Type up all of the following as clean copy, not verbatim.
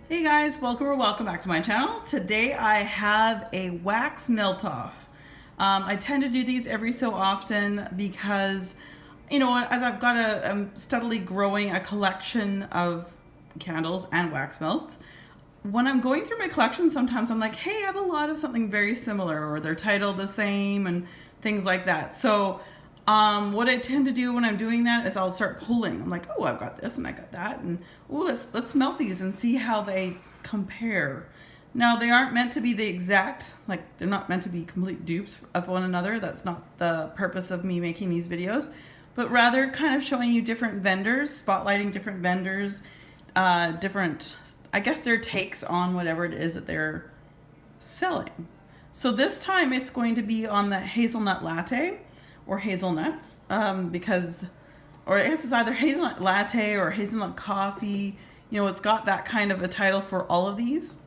Hey guys, welcome or welcome back to my channel. Today I have a wax melt off. I tend to do these every so often because, you know, as I'm steadily growing a collection of candles and wax melts. When I'm going through my collection, sometimes I'm like, hey, I have a lot of something very similar, or they're titled the same and things like that. So what I tend to do when I'm doing that is I'll start pulling. I'm like, oh, I've got this and I got that, and oh, let's melt these and see how they compare. Now, they aren't meant to be the exact, like they're not meant to be complete dupes of one another. That's not the purpose of me making these videos, but rather kind of showing you different vendors, spotlighting different vendors, different, I guess, their takes on whatever it is that they're selling. So this time it's going to be on the Hazelnut Latte, or hazelnuts, or I guess it's either hazelnut latte or hazelnut coffee. You know, it's got that kind of a title for all of these.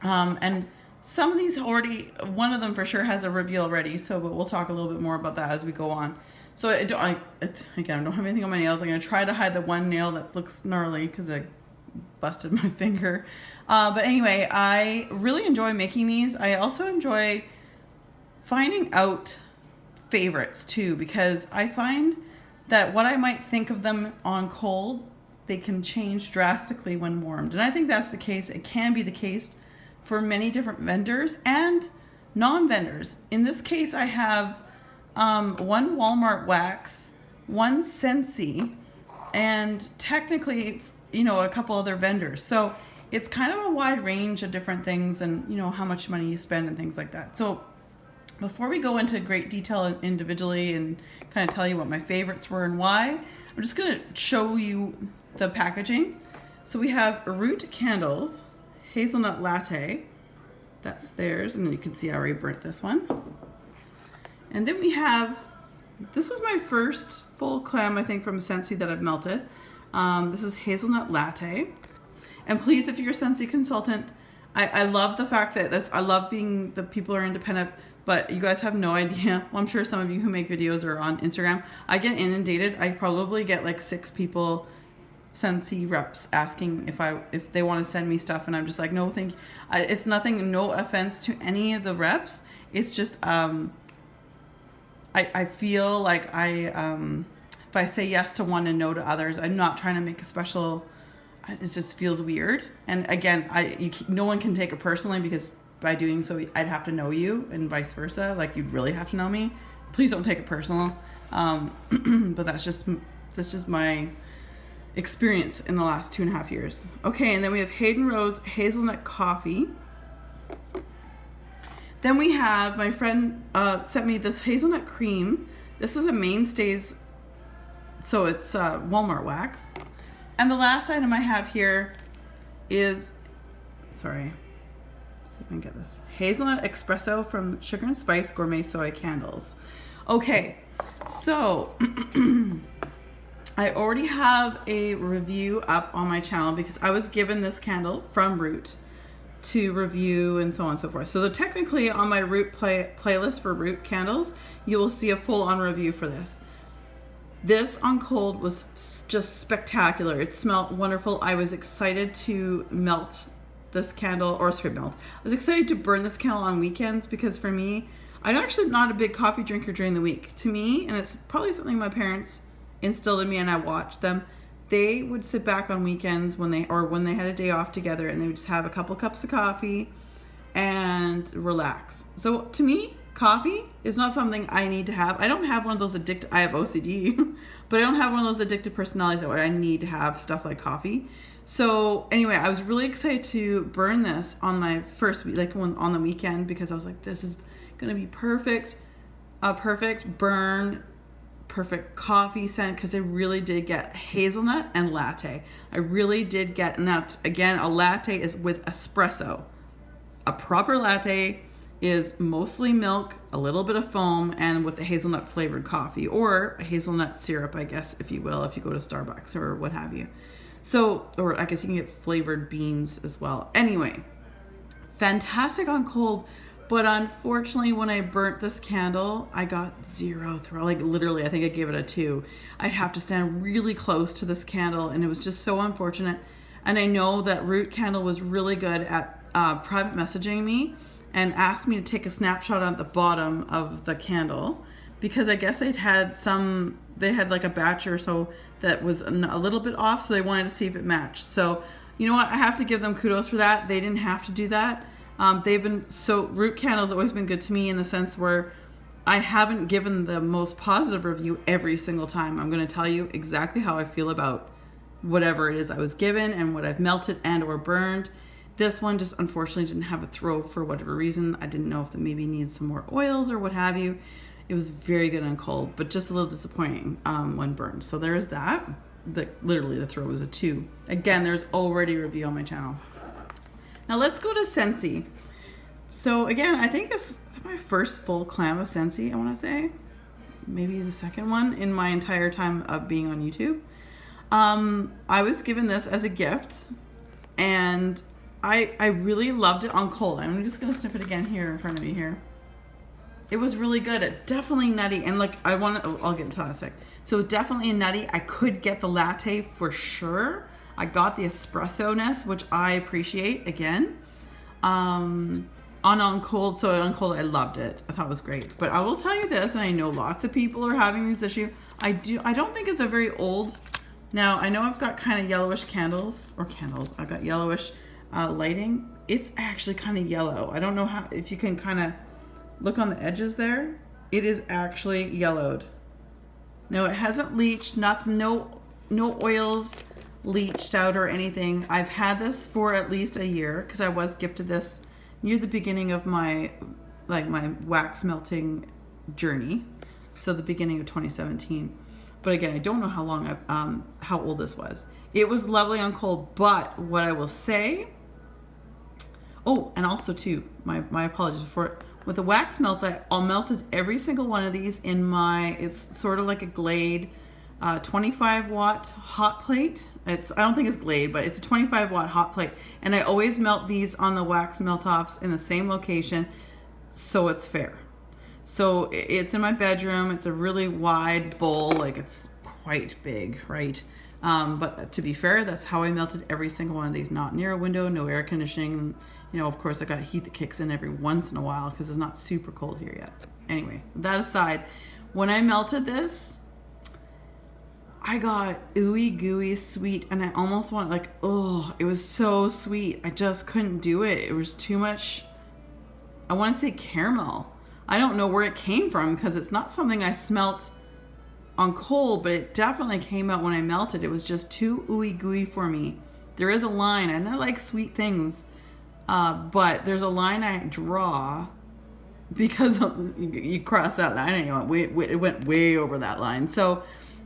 And some of these already, one of them for sure has a review already, but we'll talk a little bit more about that as we go on. So again, I don't have anything on my nails. I'm gonna try to hide the one nail that looks gnarly because I busted my finger. But anyway, I really enjoy making these. I also enjoy finding out favorites too, because I find that what I might think of them on cold, they can change drastically when warmed. And I think that's the case. It can be the case for many different vendors and non-vendors. In this case, I have one Walmart wax, one Scentsy, and technically, you know, a couple other vendors. So it's kind of a wide range of different things, and you know, how much money you spend and things like that. So before we go into great detail individually and kind of tell you what my favorites were and why, I'm just going to show you the packaging. So we have Root Candles, Hazelnut Latte, that's theirs, and then you can see I already burnt this one. And then we have, this is my first full clam, I think, from Scentsy that I've melted. This is Hazelnut Latte. And please, if you're a Scentsy consultant, I love the fact that I love being the people who are independent, but you guys have no idea. Well, I'm sure some of you who make videos or on Instagram, I get inundated. I probably get like 6 people, Scentsy reps, asking if they want to send me stuff, and I'm just like, no, thank you. It's nothing, no offense to any of the reps. It's just I feel like if I say yes to one and no to others, I'm not trying to make a special. It just feels weird. And again, no one can take it personally, because by doing so, I'd have to know you, and vice versa. Like, you'd really have to know me. Please don't take it personal. But that's just my experience in the last 2.5 years. Okay, and then we have Hayden Rose Hazelnut Coffee. Then we have, my friend sent me this hazelnut cream. This is a Mainstays, so it's Walmart wax. And the last item I have here is, sorry, let's see if I can get this. Hazelnut Espresso from Sugar and Spice Gourmet Soy Candles. Okay, so I already have a review up on my channel because I was given this candle from Root to review and so on and so forth. So technically on my Root playlist for Root candles, you will see a full-on review for this. This on cold was just spectacular. It smelled wonderful. I was excited to melt this candle, or sorry, melt. I was excited to burn this candle on weekends, because for me, I'm actually not a big coffee drinker during the week. To me, and it's probably something my parents instilled in me and I watched them, they would sit back on weekends when they had a day off together, and they would just have a couple cups of coffee and relax. So to me, coffee is not something I need to have. I don't have one of those I have OCD, but I don't have one of those addictive personalities that I need to have stuff like coffee. So anyway, I was really excited to burn this on my first week, on the weekend, because I was like, this is gonna be perfect, a perfect burn, perfect coffee scent, because I really did get hazelnut and latte. I really did get, and that again, a latte is with espresso. A proper latte is mostly milk, a little bit of foam, and with the hazelnut flavored coffee, or a hazelnut syrup, I guess, if you will, if you go to Starbucks or what have you. So, or I guess you can get flavored beans as well. Anyway, fantastic on cold, but unfortunately when I burnt this candle, I got 0 throw. Like literally, I think I gave it a 2. I'd have to stand really close to this candle, and it was just so unfortunate. And I know that Root Candle was really good at private messaging me and asked me to take a snapshot at the bottom of the candle, because I guess they had like a batch or so that was a little bit off, so they wanted to see if it matched. So you know what, I have to give them kudos for that. They didn't have to do that. Root Candle's always been good to me in the sense where I haven't given the most positive review every single time. I'm going to tell you exactly how I feel about whatever it is I was given and what I've melted and or burned. This one just unfortunately didn't have a throw for whatever reason. I didn't know if it maybe needed some more oils or what have you. It was very good on cold, but just a little disappointing when burned. So there's that. Literally the throw was a 2. Again, there's already a review on my channel. Now let's go to Scentsy. So again, I think this is my first full clam of Scentsy, I want to say. Maybe the second one in my entire time of being on YouTube. I was given this as a gift, and I really loved it on cold. I'm just going to sniff it again here in front of me here. It was really good. It definitely nutty, and like I'll get into that in a sec. So definitely nutty. I could get the latte for sure. I got the espresso-ness, which I appreciate again. On cold, so on cold I loved it. I thought it was great. But I will tell you this, and I know lots of people are having this issue. I don't think it's a very old. Now I know I've got kind of yellowish candles. I've got yellowish lighting. It's actually kind of yellow. I don't know if you can kind of look on the edges there. It is actually yellowed. No, it hasn't leached. Nothing. No oils leached out or anything. I've had this for at least a year because I was gifted this near the beginning of my wax melting journey. So the beginning of 2017. But again, I don't know how old this was. It was lovely on cold, but what I will say, oh, and also too, my apologies for it. With the wax melts, I'll melted every single one of these in it's sort of like a Glade 25 watt hot plate. I don't think it's Glade, but it's a 25 watt hot plate. And I always melt these on the wax melt offs in the same location, so it's fair. So it's in my bedroom. It's a really wide bowl, like it's quite big, right? But to be fair, that's how I melted every single one of these. Not near a window, no air conditioning. You know, of course, I got heat that kicks in every once in a while because it's not super cold here yet. Anyway, that aside, when I melted this, I got ooey gooey sweet, and I almost want it was so sweet. I just couldn't do it. It was too much. I want to say caramel. I don't know where it came from because it's not something I smelt on cold, but it definitely came out when I melted. It was just too ooey gooey for me. There is a line, and I like sweet things, but there's a line I draw because you cross that line and it went way over that line. So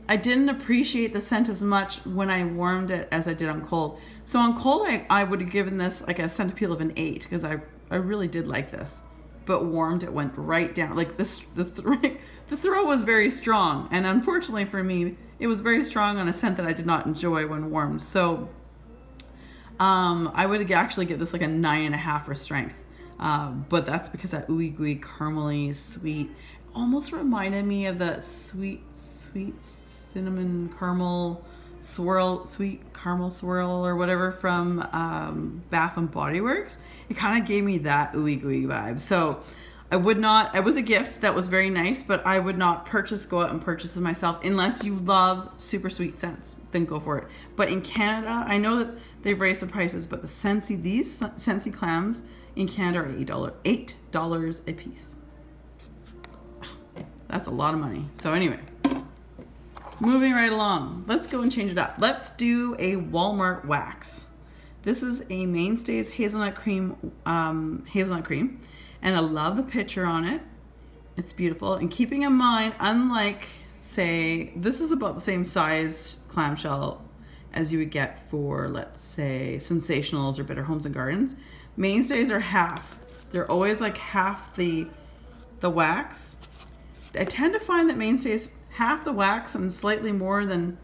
I didn't appreciate the scent as much when I warmed it as I did on cold. So on cold, I would have given this like a scent appeal of an 8 because I really did like this. But warmed, it went right down. Like the throw was very strong, and unfortunately for me, it was very strong on a scent that I did not enjoy when warmed. So I would actually give this like a 9.5 for strength. But that's because that ooey gooey caramely sweet almost reminded me of the sweet cinnamon caramel swirl, sweet caramel swirl or whatever from Bath and Body Works. It kind of gave me that ooey gooey vibe. So I would not, it was a gift that was very nice, but I would not go out and purchase it myself unless you love super sweet scents. Then go for it. But in Canada, I know that they've raised the prices, but these Scentsy clams in Canada are $8 a piece. That's a lot of money. So anyway, moving right along, let's go and change it up. Let's do a Walmart wax. This is a Mainstays hazelnut cream, and I love the picture on it. It's beautiful. And keeping in mind, unlike, say, this is about the same size clamshell as you would get for, let's say, Sensationals or Better Homes and Gardens. Mainstays are half. They're always like half the wax. I tend to find that Mainstays half the wax and slightly more than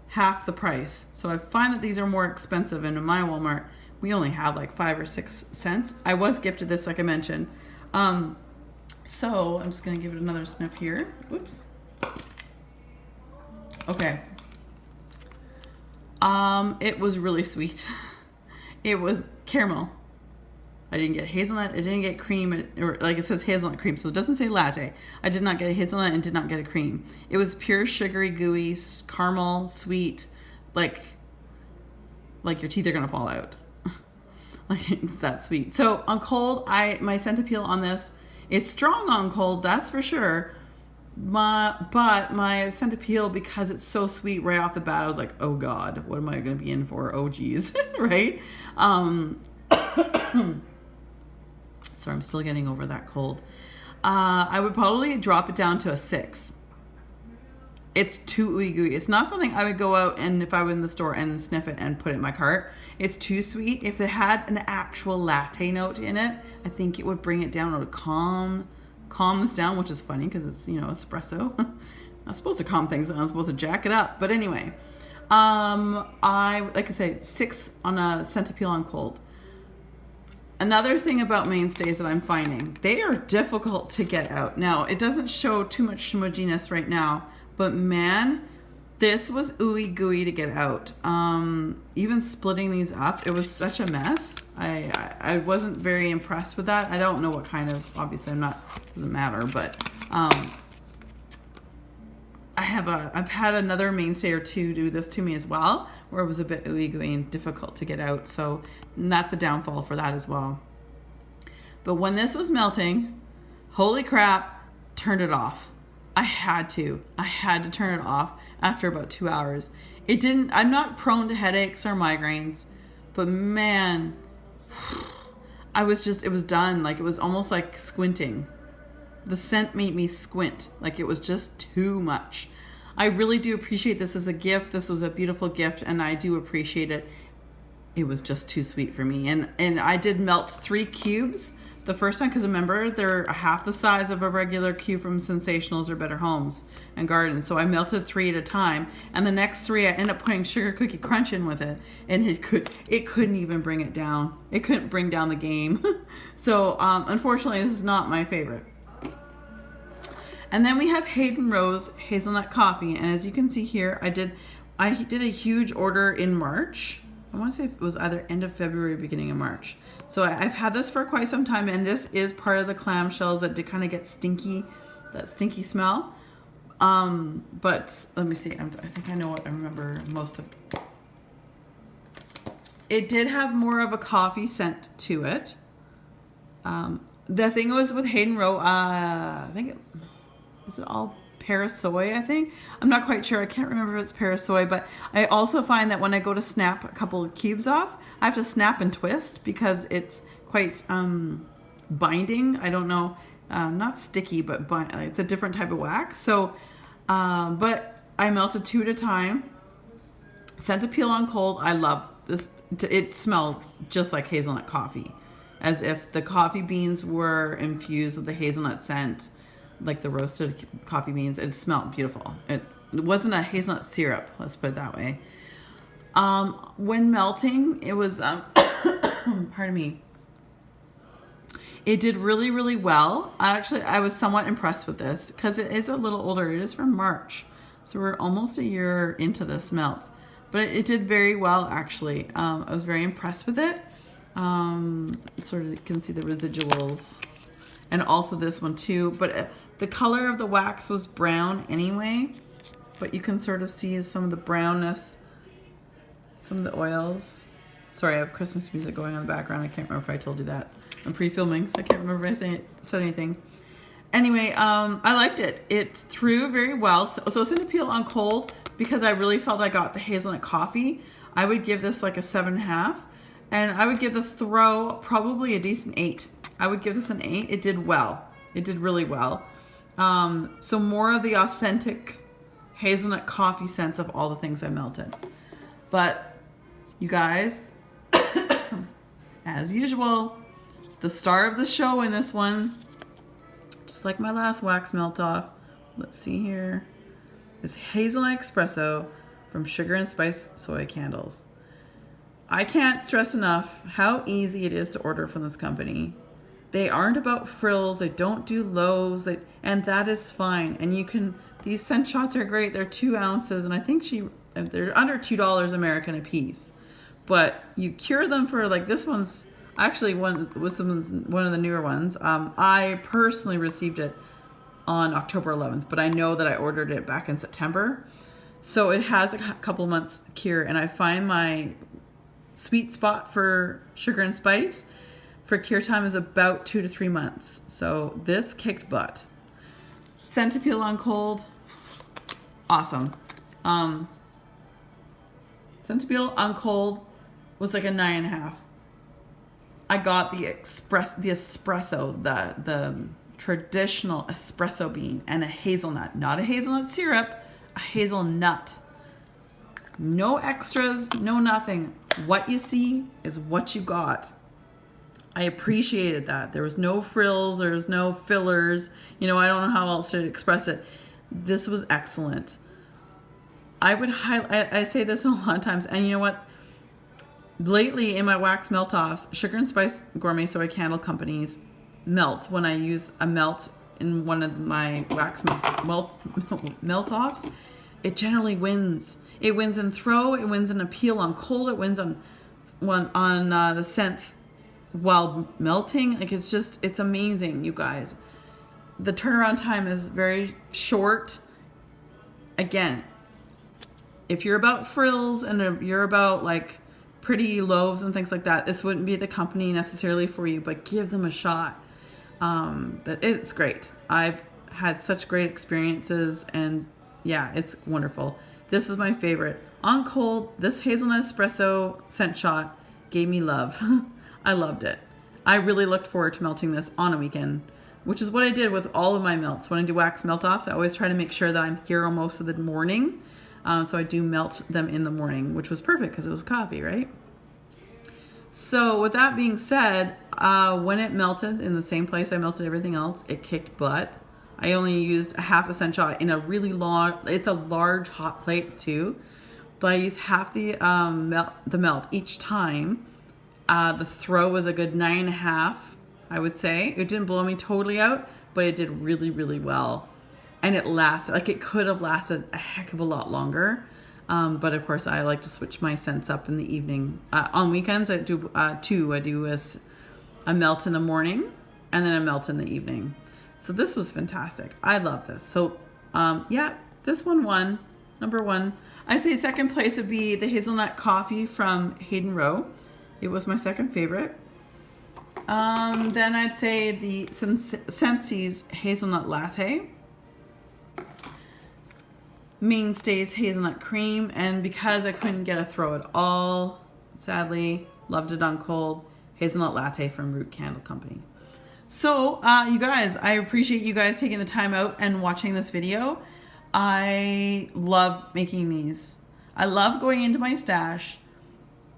half the price. So I find that these are more expensive, and in my Walmart we only have like 5 or 6 cents. I was gifted this, like I mentioned. So I'm just gonna give it another sniff here. Oops. Okay. It was really sweet. It was caramel. I didn't get hazelnut. I didn't get cream, or like it says hazelnut cream, so it doesn't say latte. I did not get a hazelnut and did not get a cream. It was pure sugary, gooey, caramel, sweet, like your teeth are gonna fall out. Like it's that sweet. So on cold, my scent appeal on this, it's strong on cold, that's for sure. But my scent appeal, because it's so sweet right off the bat, I was like, oh God, what am I gonna be in for? Oh geez, right? Sorry, I'm still getting over that cold. I would probably drop it down to a 6. It's too ooey gooey. It's not something I would go out and if I was in the store and sniff it and put it in my cart. It's too sweet. If it had an actual latte note in it, I think it would bring it down. It would calm this down, which is funny because it's, espresso. I'm supposed to calm things down. I'm supposed to jack it up. But anyway, like I say, 6 on a scent appeal on cold. Another thing about mainstays that I'm finding, they are difficult to get out. Now, it doesn't show too much homogeneous right now, but man, this was ooey gooey to get out. Even splitting these up, it was such a mess. I wasn't very impressed with that. I don't know what kind of, obviously doesn't matter, but I've had another mainstay or two do this to me as well, where it was a bit ooey gooey and difficult to get out. So that's a downfall for that as well. But when this was melting, holy crap, turned it off. I had to turn it off after about 2 hours. I'm not prone to headaches or migraines, but man, it was done. Like it was almost like squinting. The scent made me squint. Like it was just too much. I really do appreciate this as a gift. This was a beautiful gift and I do appreciate it. It was just too sweet for me. And I did melt 3 cubes the first time, because remember, they're half the size of a regular cube from Sensationals or Better Homes and Gardens. So I melted 3 at a time. And the next 3, I ended up putting Sugar Cookie Crunch in with it. And it couldn't even bring it down. It couldn't bring down the game. So unfortunately, this is not my favorite. And then we have Hayden Rose Hazelnut Coffee. And as you can see here, I did a huge order in March. I want to say it was either end of February or beginning of March. So I've had this for quite some time, and this is part of the clamshells that did kind of get stinky, that stinky smell. But let me see. I think I know what I remember most of. It did have more of a coffee scent to it. The thing was with Hayden Rowe, I think is it all Parasoy, I think. I'm not quite sure. I can't remember if it's Parasoy, but I also find that when I go to snap a couple of cubes off, I have to snap and twist because it's quite binding. I don't know, not sticky, but it's a different type of wax. So, but I melted 2 at a time. Scent appeal on cold. I love this. It smelled just like hazelnut coffee, as if the coffee beans were infused with the hazelnut scent. Like the roasted coffee beans. It smelled beautiful. It wasn't a hazelnut syrup, let's put it that way. When melting, it was pardon me, it did really, really well. I was somewhat impressed with this because it is a little older. It is from March, so we're almost a year into this melt, but it did very well actually. I was very impressed with it. Sort of, you can see the residuals, and also this one too, but the color of the wax was brown anyway, but you can sort of see some of the brownness, some of the oils. Sorry, I have Christmas music going on in the background. I can't remember if I told you that. I'm pre-filming, so I can't remember if I said anything. Anyway, I liked it. It threw very well. So it's an appeal on cold because I really felt I got the hazelnut coffee. I would give this like a 7.5, and I would give the throw probably a decent 8. I would give this an 8. It did well. It did really well. So more of the authentic hazelnut coffee scents of all the things I melted. But you guys, as usual, the star of the show in this one, just like my last wax melt off, let's see here, is Hazelnut Espresso from Sugar and Spice Soy Candles. I can't stress enough how easy it is to order from this company. They aren't about frills, they don't do loaves, and that is fine. And these scent shots are great. They're 2 ounces, and I think she they're under $2 American a piece. But you cure them for, like, this one's actually one of the newer ones. I personally received it on October 11th, but I know that I ordered it back in September. So it has a couple months cure, and I find my sweet spot for sugar and spice for cure time is about 2 to 3 months. So this kicked butt. Centipede on cold, awesome. Centipede on cold was like a 9.5. I got the espresso, the traditional espresso bean, and a hazelnut. Not a hazelnut syrup, a hazelnut. No extras, no nothing. What you see is what you got. I appreciated that. There was no frills, there was no fillers. You know, I don't know how else to express it. This was excellent. I say this a lot of times, and you know what? Lately in my wax melt-offs, Sugar and Spice Gourmet Soy Candle Company's melts, when I use a melt in one of my wax melt-offs, it generally wins. It wins in throw, it wins in appeal on cold, it wins on the scent while melting. Like, it's amazing, you guys. The turnaround time is very short. Again, if you're about frills and you're about like pretty loaves and things like that, this wouldn't be the company necessarily for you, but give them a shot. It's great. I've had such great experiences, and yeah, it's wonderful. This is my favorite. On cold, this hazelnut espresso scent shot gave me love. I loved it. I really looked forward to melting this on a weekend, which is what I did with all of my melts. When I do wax melt-offs, I always try to make sure that I'm here on most of the morning. So I do melt them in the morning, which was perfect because it was coffee, right? So with that being said, when it melted in the same place I melted everything else, it kicked butt. I only used a half a cent shot in a really long, it's a large hot plate too, but I used half the melt each time. The throw was a good 9.5, I would say. It didn't blow me totally out, but it did really, really well. And it lasted, like, it could have lasted a heck of a lot longer. But of course, I like to switch my scents up in the evening. On weekends, I do two. I do a melt in the morning and then a melt in the evening. So this was fantastic. I love this. So yeah, this one won. Number one. I say second place would be the Hazelnut Coffee from Hayden Rowe. It was my second favorite. Then I'd say the Scentsys Hazelnut Latte. Mainstays Hazelnut Cream, and because I couldn't get a throw at all, sadly, loved it on cold, Hazelnut Latte from Root Candle Company. So, you guys, I appreciate you guys taking the time out and watching this video. I love making these. I love going into my stash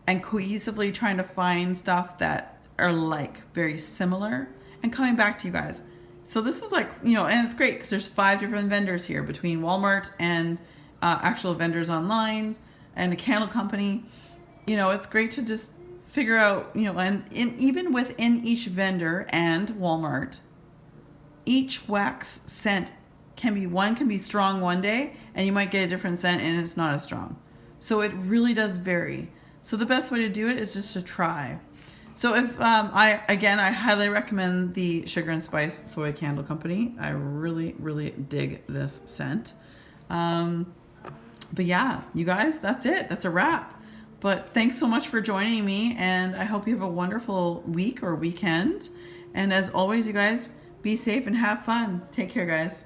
and cohesively trying to find stuff that are like very similar and coming back to you guys. So this is like, you know, and it's great because there's 5 different vendors here between Walmart and actual vendors online and a candle company. You know, it's great to just figure out, you know, and even within each vendor and Walmart, each wax scent can be strong one day and you might get a different scent and it's not as strong. So it really does vary. So the best way to do it is just to try. So if I highly recommend the Sugar and Spice Soy Candle Company. I really, really dig this scent. But yeah, you guys, that's it. That's a wrap. But thanks so much for joining me, and I hope you have a wonderful week or weekend. And as always, you guys, be safe and have fun. Take care, guys.